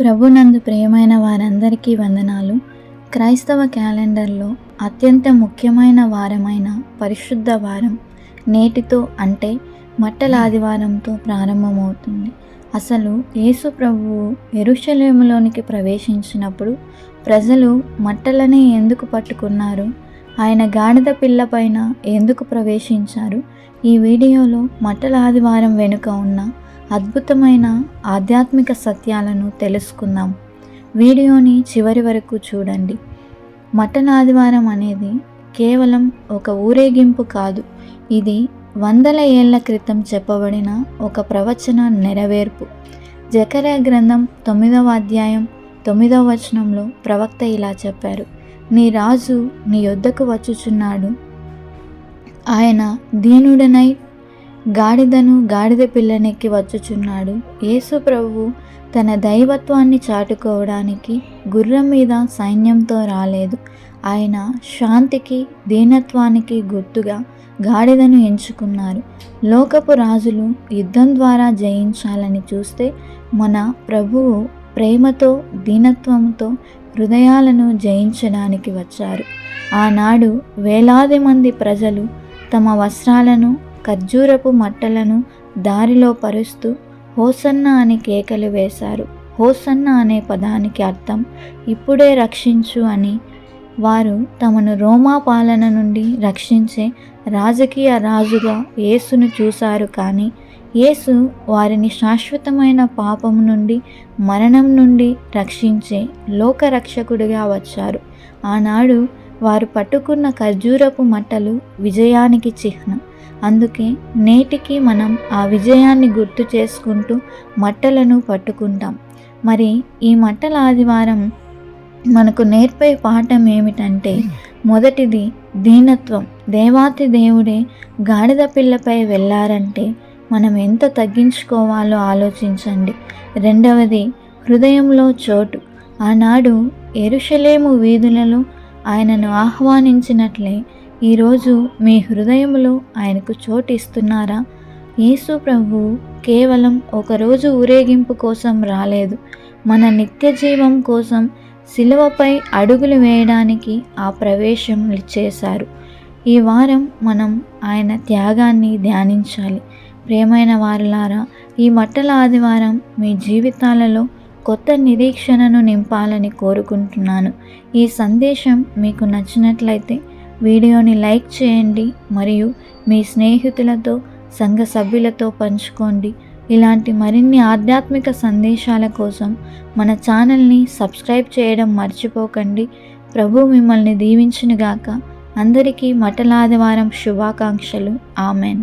ప్రభునందు ప్రియమైన వారందరికీ వందనాలు. క్రైస్తవ క్యాలెండర్లో అత్యంత ముఖ్యమైన వారమైన పరిశుద్ధ వారం నేటితో అంటే మట్టల ఆదివారంతో ప్రారంభమవుతుంది. అసలు యేసు ప్రభువు యెరూషలేములోనికి ప్రవేశించినప్పుడు ప్రజలు మట్టలనే ఎందుకు పట్టుకున్నారు? ఆయన గాడిద పిల్ల పైన ఎందుకు ప్రవేశించారు? ఈ వీడియోలో మట్టల ఆదివారం వెనుక ఉన్న అద్భుతమైన ఆధ్యాత్మిక సత్యాలను తెలుసుకుందాం. వీడియోని చివరి వరకు చూడండి. మట్టల ఆదివారం అనేది కేవలం ఒక ఊరేగింపు కాదు, ఇది వందల ఏళ్ల క్రితం చెప్పబడిన ఒక ప్రవచన నెరవేర్పు. జకర్యా గ్రంథం 9వ అధ్యాయం 9వ వచనంలో ప్రవక్త ఇలా చెప్పారు: నీ రాజు నీ యొద్దకు వచ్చుచున్నాడు, ఆయన దీనుడనై గాడిదను గాడిద పిల్లనెక్కి వచ్చుచున్నాడు. యేసు ప్రభువు తన దైవత్వాన్ని చాటుకోవడానికి గుర్రం మీద సైన్యంతో రాలేదు. ఆయన శాంతికి దీనత్వానికి గుర్తుగా గాడిదను ఎంచుకున్నారు. లోకపు రాజులు యుద్ధం ద్వారా జయించాలని చూస్తే మన ప్రభువు ప్రేమతో దీనత్వంతో హృదయాలను జయించడానికి వచ్చారు. ఆనాడు వేలాది మంది ప్రజలు తమ వస్త్రాలను ఖర్జూరపు మట్టలను దారిలో పరుస్తూ హోసన్న అని కేకలు వేశారు. హోసన్న అనే పదానికి అర్థం ఇప్పుడే రక్షించు అని. వారు తమను రోమా పాలన నుండి రక్షించే రాజకీయ రాజుగా యేసును చూశారు. కానీ యేసు వారిని శాశ్వతమైన పాపం నుండి మరణం నుండి రక్షించే లోకరక్షకుడిగా వచ్చారు. ఆనాడు వారు పట్టుకున్న ఖర్జూరపు మట్టలు విజయానికి చిహ్నం. అందుకే నేటికి మనం ఆ విజయాన్ని గుర్తు చేసుకుంటూ మట్టలను పట్టుకుంటాం. మరి ఈ మట్టల ఆదివారం మనకు నేర్పే పాఠం ఏమిటంటే, మొదటిది దీనత్వం. దేవాతి దేవుడే గాడిద పిల్లపై వెళ్ళారంటే మనం ఎంత తగ్గించుకోవాలో ఆలోచించండి. రెండవది హృదయంలో చోటు. ఆనాడు యెరూషలేము వీధులలో ఆయనను ఆహ్వానించినట్లే ఈరోజు మీ హృదయంలో ఆయనకు చోటు ఇస్తున్నారా? యేసు ప్రభువు కేవలం ఒకరోజు ఊరేగింపు కోసం రాలేదు, మన నిత్య జీవం కోసం శిలువపై అడుగులు వేయడానికి ఆ ప్రవేశం చేశారు. ఈ వారం మనం ఆయన త్యాగాన్ని ధ్యానించాలి. ప్రియమైన వారులారా, ఈ మట్టల ఆదివారం మీ జీవితాలలో కొత్త నిరీక్షణను నింపాలని కోరుకుంటున్నాను. ఈ సందేశం మీకు నచ్చినట్లయితే వీడియోని లైక్ చేయండి మరియు మీ స్నేహితులతో సంఘ సభ్యులతో పంచుకోండి. ఇలాంటి మరిన్ని ఆధ్యాత్మిక సందేశాల కోసం మన ఛానల్ని సబ్స్క్రైబ్ చేయడం మర్చిపోకండి. ప్రభు మిమ్మల్ని దీవించునుగాక. అందరికీ మట్టల ఆదివారం శుభాకాంక్షలు. ఆమెన్.